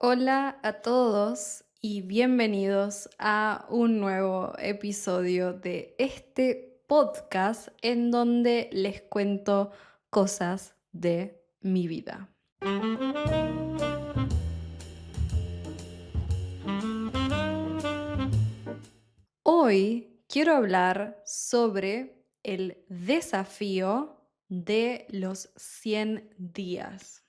Hola a todos y bienvenidos a un nuevo episodio de este podcast en donde les cuento cosas de mi vida. Hoy quiero hablar sobre el desafío de los 100 días.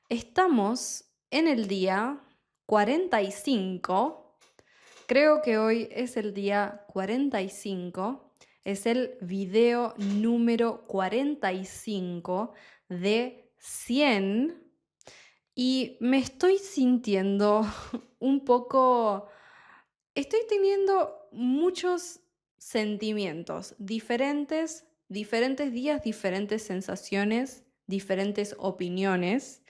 Estamos en el día 45. Creo que hoy es el día 45. Es el video número 45 de 100. Y me estoy sintiendo un poco. Estoy teniendo muchos sentimientos diferentes, diferentes días, diferentes sensaciones, diferentes opiniones,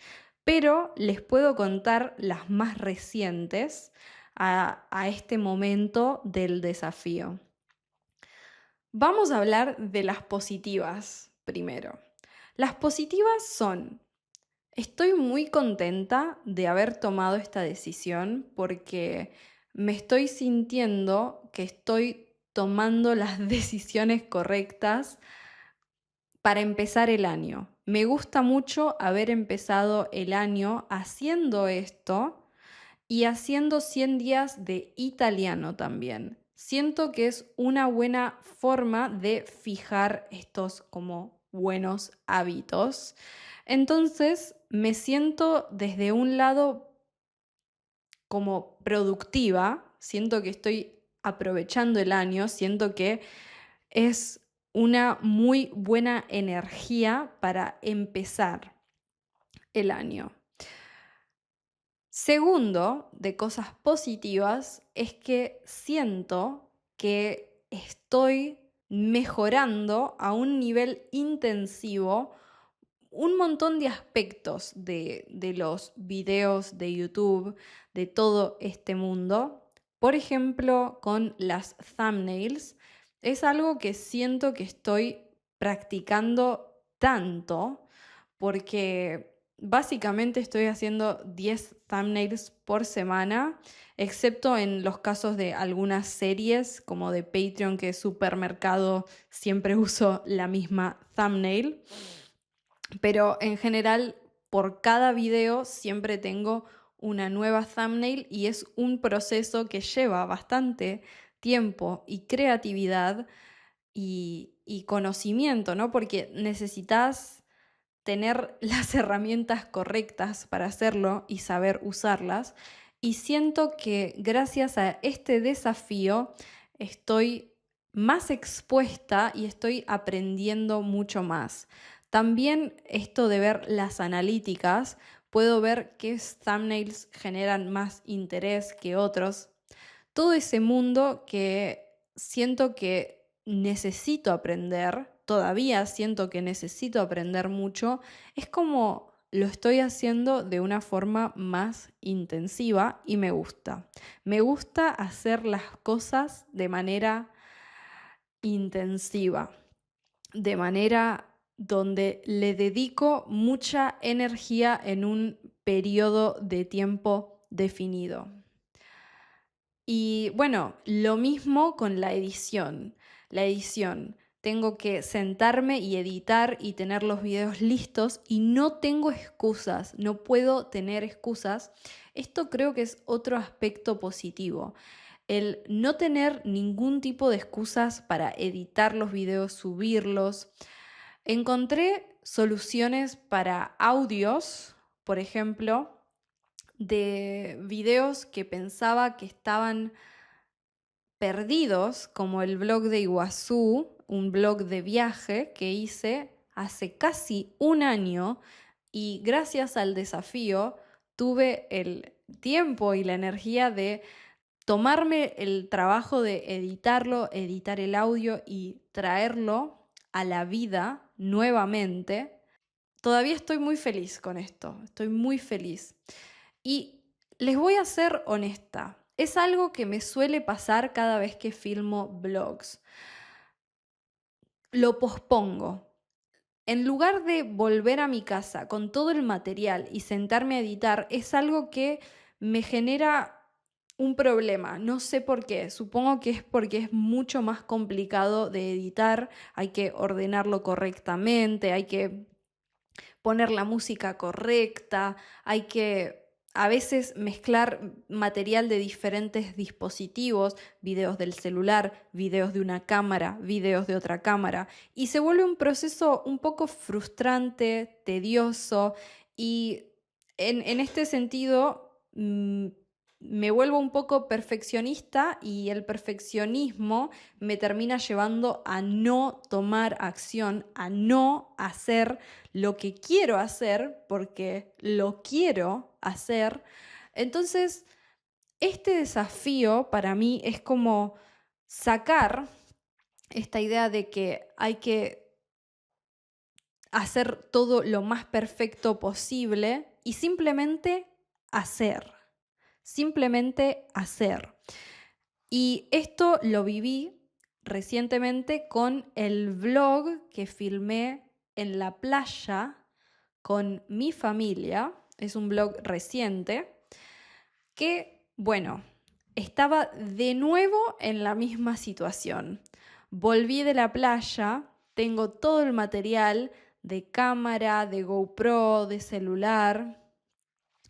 pero les puedo contar las más recientes a este momento del desafío. Vamos a hablar de las positivas primero. Las positivas son: estoy muy contenta de haber tomado esta decisión porque me estoy sintiendo que estoy tomando las decisiones correctas para empezar el año. Me gusta mucho haber empezado el año haciendo esto y haciendo 100 días de italiano también. Siento que es una buena forma de fijar estos como buenos hábitos. Entonces me siento desde un lado como productiva, siento que estoy aprovechando el año, siento que es una muy buena energía para empezar el año. Segundo, de cosas positivas, es que siento que estoy mejorando a un nivel intensivo un montón de aspectos de los videos de YouTube, de todo este mundo. Por ejemplo, con las thumbnails, es algo que siento que estoy practicando tanto porque básicamente estoy haciendo 10 thumbnails por semana, excepto en los casos de algunas series como de Patreon, que es Supermercado, siempre uso la misma thumbnail. Pero en general, por cada video siempre tengo una nueva thumbnail y es un proceso que lleva bastante tiempo y creatividad y conocimiento, ¿no? Porque necesitas tener las herramientas correctas para hacerlo y saber usarlas. Y siento que gracias a este desafío estoy más expuesta y estoy aprendiendo mucho más. También esto de ver las analíticas, puedo ver qué thumbnails generan más interés que otros. Todo ese mundo que siento que necesito aprender, todavía siento que necesito aprender mucho, es como lo estoy haciendo de una forma más intensiva y me gusta. Me gusta hacer las cosas de manera intensiva, de manera donde le dedico mucha energía en un periodo de tiempo definido. Y bueno, lo mismo con la edición. La edición, tengo que sentarme y editar y tener los videos listos y no tengo excusas, no puedo tener excusas. Esto creo que es otro aspecto positivo. El no tener ningún tipo de excusas para editar los videos, subirlos. Encontré soluciones para audios, por ejemplo, de videos que pensaba que estaban perdidos, como el blog de Iguazú, un blog de viaje que hice hace casi un año, y gracias al desafío tuve el tiempo y la energía de tomarme el trabajo de editarlo, editar el audio y traerlo a la vida nuevamente. Todavía estoy muy feliz con esto, estoy muy feliz. Y les voy a ser honesta, es algo que me suele pasar cada vez que filmo vlogs. Lo pospongo. en lugar de volver a mi casa con todo el material y sentarme a editar, es algo que me genera un problema. No sé por qué. Supongo que es porque es mucho más complicado de editar. Hay que ordenarlo correctamente, hay que poner la música correcta, hay que a veces mezclar material de diferentes dispositivos, videos del celular, videos de una cámara, videos de otra cámara, y se vuelve un proceso un poco frustrante, tedioso, y en este sentido me vuelvo un poco perfeccionista y el perfeccionismo me termina llevando a no tomar acción, a no hacer lo que quiero hacer porque lo quiero hacer. Entonces, este desafío para mí es como sacar esta idea de que hay que hacer todo lo más perfecto posible y simplemente hacer. Y esto lo viví recientemente con el vlog que filmé en la playa con mi familia. Es un vlog reciente que, bueno, estaba de nuevo en la misma situación. Volví de la playa, tengo todo el material de cámara, de GoPro, de celular,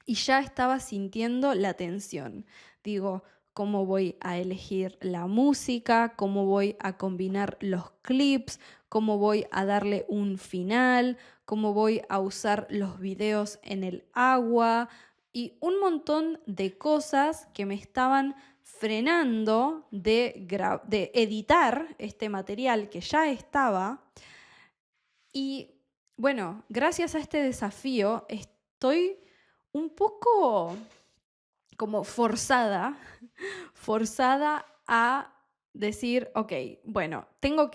y ya estaba sintiendo la tensión. Digo, ¿cómo voy a elegir la música? ¿Cómo voy a combinar los clips? ¿Cómo voy a darle un final? ¿Cómo voy a usar los videos en el agua? Y un montón de cosas que me estaban frenando de editar este material que ya estaba. Y bueno, gracias a este desafío estoy un poco como forzada a decir, ok, bueno, tengo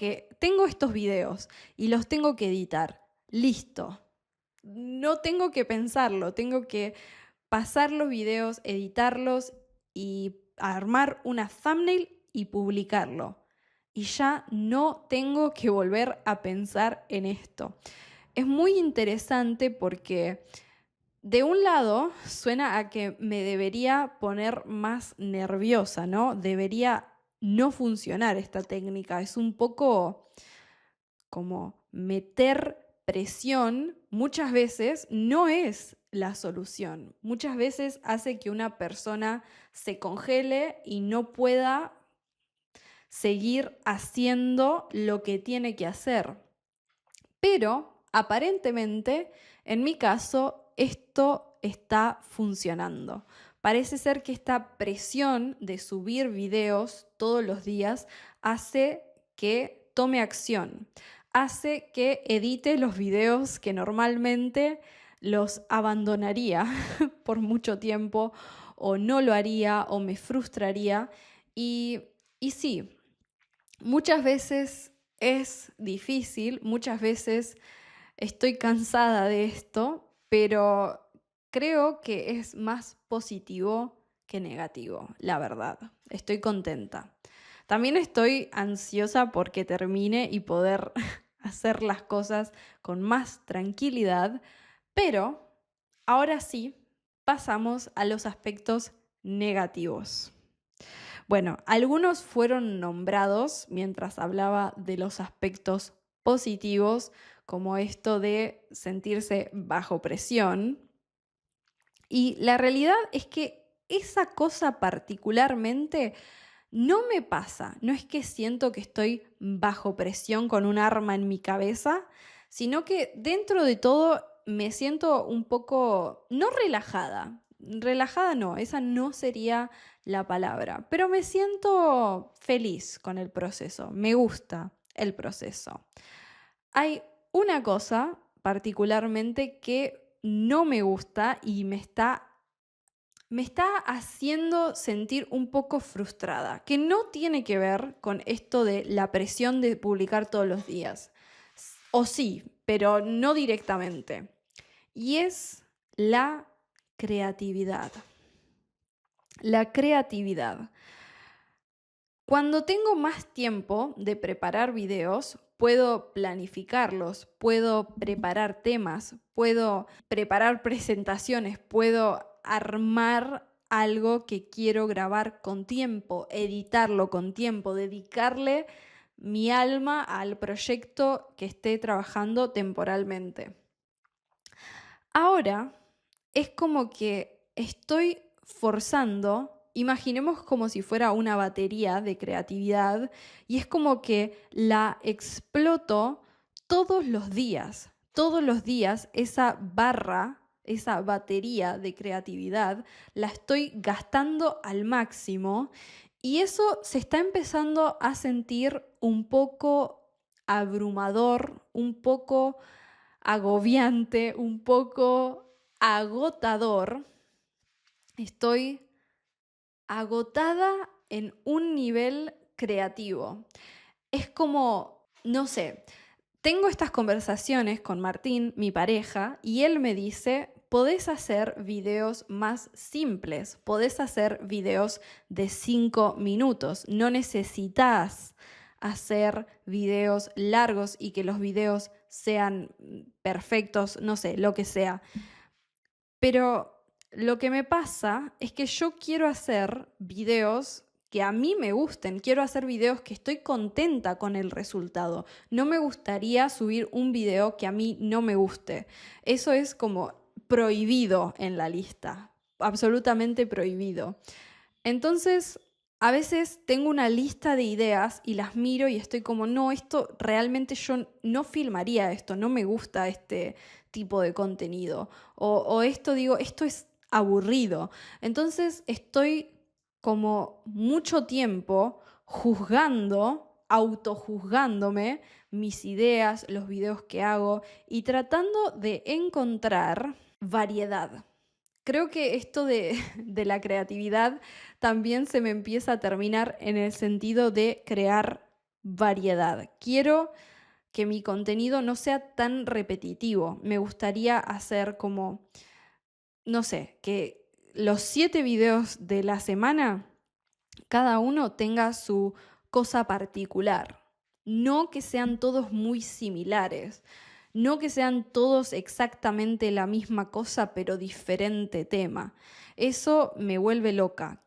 estos videos y los tengo que editar. Listo. No tengo que pensarlo, tengo que pasar los videos, editarlos y armar una thumbnail y publicarlo. Y ya no tengo que volver a pensar en esto. Es muy interesante porque de un lado suena a que me debería poner más nerviosa, ¿no? Debería no funcionar esta técnica. Es un poco como meter presión, muchas veces no es la solución. Muchas veces hace que una persona se congele y no pueda seguir haciendo lo que tiene que hacer. Pero aparentemente, en mi caso, esto está funcionando. Parece ser que esta presión de subir videos todos los días hace que tome acción, hace que edite los videos que normalmente los abandonaría por mucho tiempo o no lo haría o me frustraría. Y sí, muchas veces es difícil, muchas veces estoy cansada de esto, pero creo que es más positivo que negativo, la verdad. Estoy contenta. También estoy ansiosa porque termine y poder hacer las cosas con más tranquilidad, pero ahora sí pasamos a los aspectos negativos. Bueno, algunos fueron nombrados mientras hablaba de los aspectos positivos, como esto de sentirse bajo presión. Y la realidad es que esa cosa particularmente no me pasa. No es que siento que estoy bajo presión con un arma en mi cabeza, sino que dentro de todo me siento un poco, no relajada. Relajada no, esa no sería la palabra, pero me siento feliz con el proceso, me gusta el proceso. Hay una cosa particularmente que no me gusta y me está haciendo sentir un poco frustrada, que no tiene que ver con esto de la presión de publicar todos los días. O sí, pero no directamente. Y es la creatividad. La creatividad. Cuando tengo más tiempo de preparar videos, puedo planificarlos, puedo preparar temas, puedo preparar presentaciones, puedo armar algo que quiero grabar con tiempo, editarlo con tiempo, dedicarle mi alma al proyecto que esté trabajando temporalmente. Ahora es como que estoy forzando, imaginemos como si fuera una batería de creatividad y es como que la exploto todos los días esa barra, esa batería de creatividad la estoy gastando al máximo y eso se está empezando a sentir un poco abrumador, un poco agobiante, un poco agotador. Estoy agotada en un nivel creativo. Es como, no sé, tengo estas conversaciones con Martín, mi pareja, y él me dice, podés hacer videos más simples, podés hacer videos de 5 minutos, no necesitas hacer videos largos y que los videos sean perfectos, no sé, lo que sea. Pero lo que me pasa es que yo quiero hacer videos que a mí me gusten, quiero hacer videos que estoy contenta con el resultado. No me gustaría subir un video que a mí no me guste. Eso es como prohibido en la lista, absolutamente prohibido. Entonces, a veces tengo una lista de ideas y las miro y estoy como, no, esto realmente yo no filmaría esto, no me gusta este tipo de contenido. O esto digo, esto es aburrido. Entonces estoy como mucho tiempo juzgando, autojuzgándome mis ideas, los videos que hago y tratando de encontrar variedad. Creo que esto de la creatividad también se me empieza a terminar en el sentido de crear variedad. Quiero que mi contenido no sea tan repetitivo. Me gustaría hacer como, no sé, que los 7 videos de la semana, cada uno tenga su cosa particular. No que sean todos muy similares. No que sean todos exactamente la misma cosa, pero diferente tema. Eso me vuelve loca.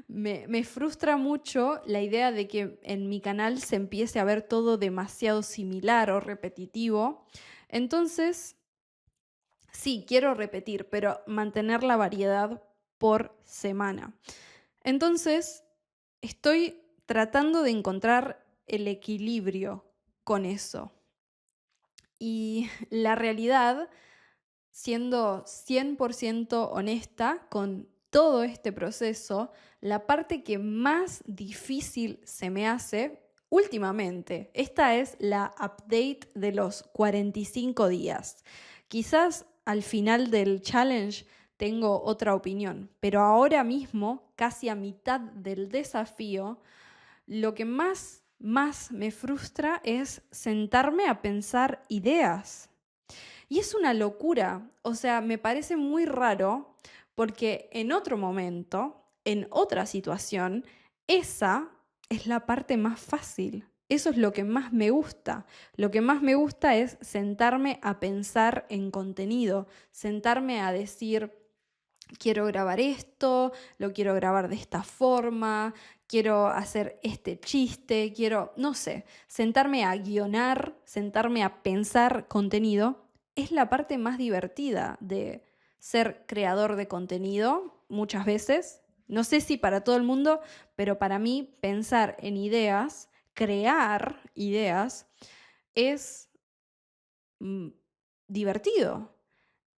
Me frustra mucho la idea de que en mi canal se empiece a ver todo demasiado similar o repetitivo. Entonces, sí, quiero repetir, pero mantener la variedad por semana. Entonces, estoy tratando de encontrar el equilibrio con eso. Y la realidad, siendo 100% honesta con todo este proceso, la parte que más difícil se me hace últimamente, esta es la update de los 45 días. Quizás al final del challenge tengo otra opinión, pero ahora mismo, casi a mitad del desafío, lo que más me frustra es sentarme a pensar ideas. Y es una locura, o sea, me parece muy raro porque en otro momento, en otra situación, esa es la parte más fácil. Eso es lo que más me gusta. Lo que más me gusta es sentarme a pensar en contenido, sentarme a decir, quiero grabar esto, lo quiero grabar de esta forma, quiero hacer este chiste, quiero, no sé, sentarme a guionar, sentarme a pensar contenido, es la parte más divertida de ser creador de contenido muchas veces. No sé si para todo el mundo, pero para mí pensar en ideas, crear ideas, es divertido.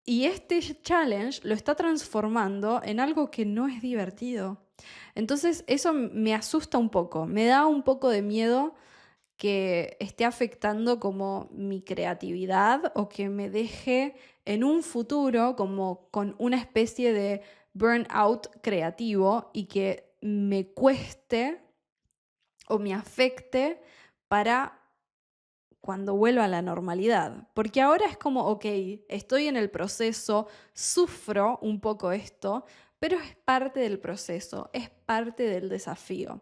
Y este challenge lo está transformando en algo que no es divertido. Entonces eso me asusta un poco, me da un poco de miedo que esté afectando como mi creatividad o que me deje en un futuro como con una especie de burnout creativo y que me cueste o me afecte para cuando vuelva a la normalidad. Porque ahora es como, ok, estoy en el proceso, sufro un poco esto, pero es parte del proceso, es parte del desafío.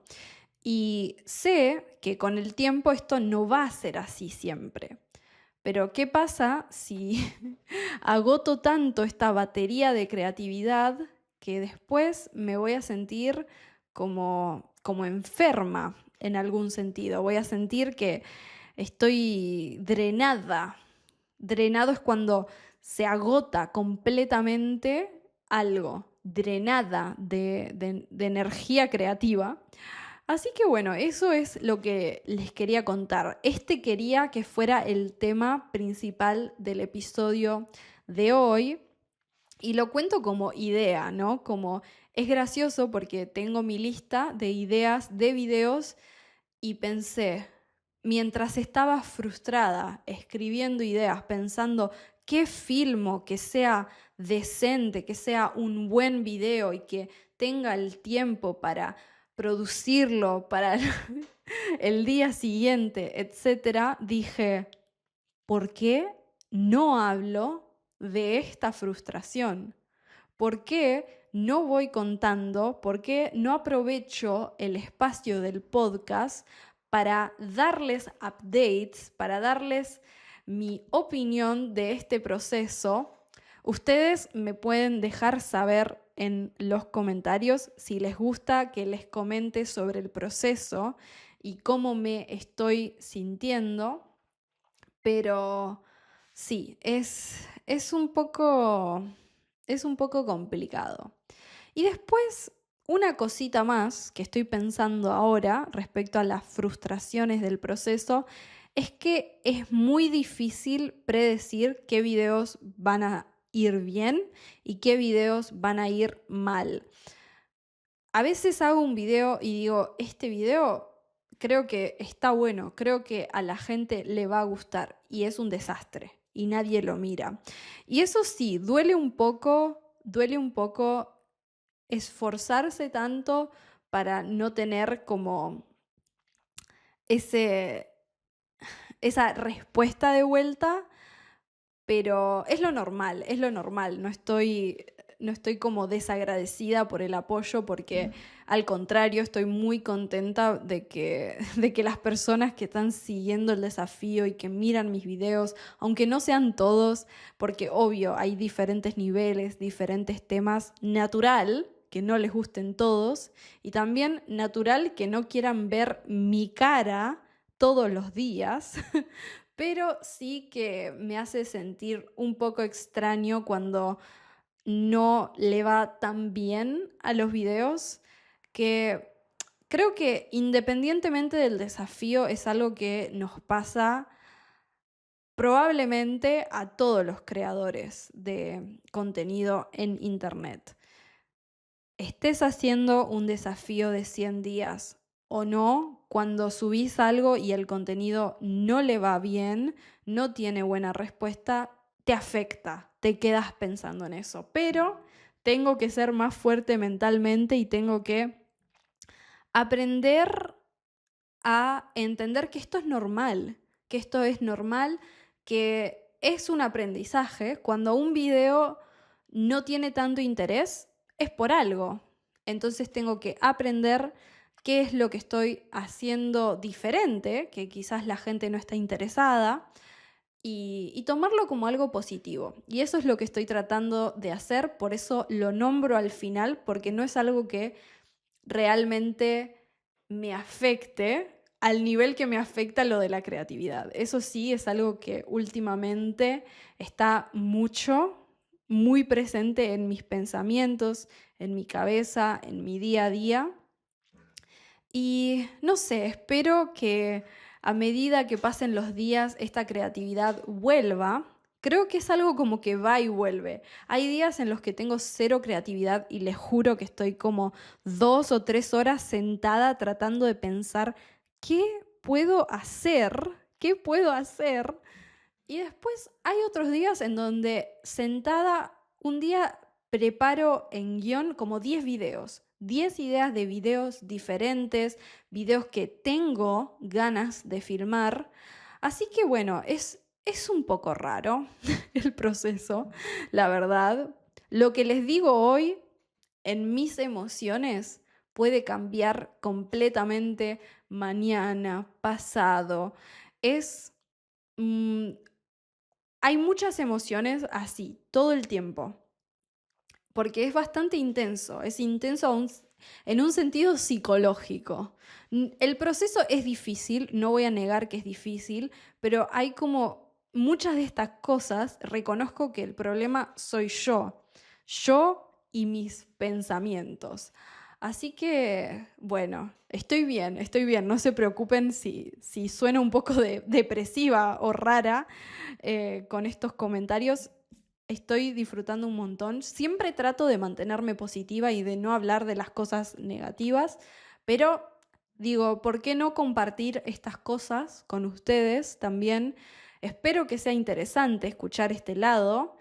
Y sé que con el tiempo esto no va a ser así siempre. Pero ¿qué pasa si agoto tanto esta batería de creatividad que después me voy a sentir como enferma en algún sentido? Voy a sentir que estoy drenada. Drenado es cuando se agota completamente algo, drenada de energía creativa. Así que bueno, eso es lo que les quería contar. Este quería que fuera el tema principal del episodio de hoy y lo cuento como idea, ¿no? Como es gracioso porque tengo mi lista de ideas de videos y pensé, mientras estaba frustrada escribiendo ideas, pensando qué filmo que sea decente, que sea un buen video y que tenga el tiempo para producirlo para el día siguiente, etcétera, dije, ¿por qué no hablo de esta frustración? ¿Por qué no voy contando? ¿Por qué no aprovecho el espacio del podcast para darles updates, para darles mi opinión de este proceso? Ustedes me pueden dejar saber en los comentarios si les gusta que les comente sobre el proceso y cómo me estoy sintiendo, pero sí, es un poco complicado. Y después, una cosita más que estoy pensando ahora respecto a las frustraciones del proceso es que es muy difícil predecir qué videos van a ir bien y qué videos van a ir mal. A veces hago un video y digo, este video creo que está bueno, creo que a la gente le va a gustar y es un desastre y nadie lo mira. Y eso sí, duele un poco esforzarse tanto para no tener como ese, esa respuesta de vuelta, pero es lo normal, no estoy como desagradecida por el apoyo porque al contrario estoy muy contenta de que las personas que están siguiendo el desafío y que miran mis videos, aunque no sean todos, porque obvio hay diferentes niveles, diferentes temas, natural que no les gusten todos y también natural que no quieran ver mi cara todos los días. Pero sí que me hace sentir un poco extraño cuando no le va tan bien a los videos, que creo que independientemente del desafío es algo que nos pasa probablemente a todos los creadores de contenido en Internet. Estés haciendo un desafío de 100 días o no, cuando subís algo y el contenido no le va bien, no tiene buena respuesta, te afecta, te quedas pensando en eso. Pero tengo que ser más fuerte mentalmente y tengo que aprender a entender que esto es normal, que es un aprendizaje. Cuando un video no tiene tanto interés, es por algo. Entonces tengo que aprender qué es lo que estoy haciendo diferente, que quizás la gente no está interesada, y tomarlo como algo positivo. Y eso es lo que estoy tratando de hacer, por eso lo nombro al final, porque no es algo que realmente me afecte al nivel que me afecta lo de la creatividad. Eso sí es algo que últimamente está muy presente en mis pensamientos, en mi cabeza, en mi día a día. Y no sé, espero que a medida que pasen los días esta creatividad vuelva. Creo que es algo como que va y vuelve. Hay días en los que tengo cero creatividad y les juro que estoy como 2 o 3 horas sentada tratando de pensar qué puedo hacer, qué puedo hacer. Y después hay otros días en donde sentada un día preparo en guión como 10 videos, 10 ideas de videos diferentes, videos que tengo ganas de filmar. Así que bueno, es un poco raro el proceso, la verdad. Lo que les digo hoy en mis emociones puede cambiar completamente mañana, pasado. Mm, hay muchas emociones así, todo el tiempo, porque es bastante intenso, es intenso en un sentido psicológico. El proceso es difícil, no voy a negar que es difícil, pero hay como muchas de estas cosas, reconozco que el problema soy yo y mis pensamientos. Así que, bueno, estoy bien, no se preocupen si suena un poco depresiva o rara con estos comentarios. Estoy disfrutando un montón. Siempre trato de mantenerme positiva y de no hablar de las cosas negativas, pero digo, ¿por qué no compartir estas cosas con ustedes también? Espero que sea interesante escuchar este lado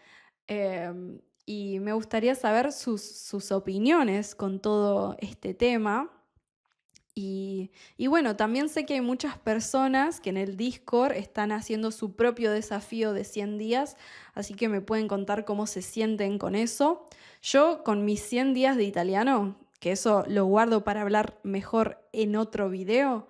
y me gustaría saber sus opiniones con todo este tema. Y bueno, también sé que hay muchas personas que en el Discord están haciendo su propio desafío de 100 días, así que me pueden contar cómo se sienten con eso. Yo con mis 100 días de italiano, que eso lo guardo para hablar mejor en otro video,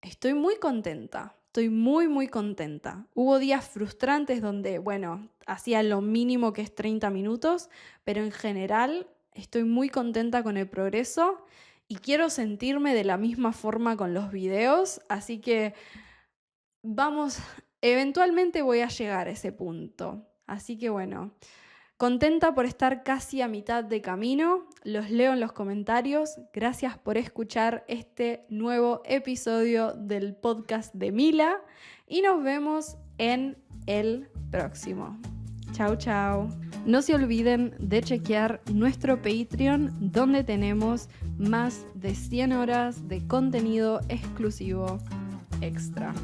estoy muy contenta, estoy muy, muy contenta. Hubo días frustrantes donde, bueno, hacía lo mínimo que es 30 minutos, pero en general estoy muy contenta con el progreso y quiero sentirme de la misma forma con los videos, así que vamos, eventualmente voy a llegar a ese punto. Así que bueno, contenta por estar casi a mitad de camino. Los leo en los comentarios. Gracias por escuchar este nuevo episodio del podcast de Mila y nos vemos en el próximo. Chau, chau. No se olviden de chequear nuestro Patreon, donde tenemos más de 100 horas de contenido exclusivo extra.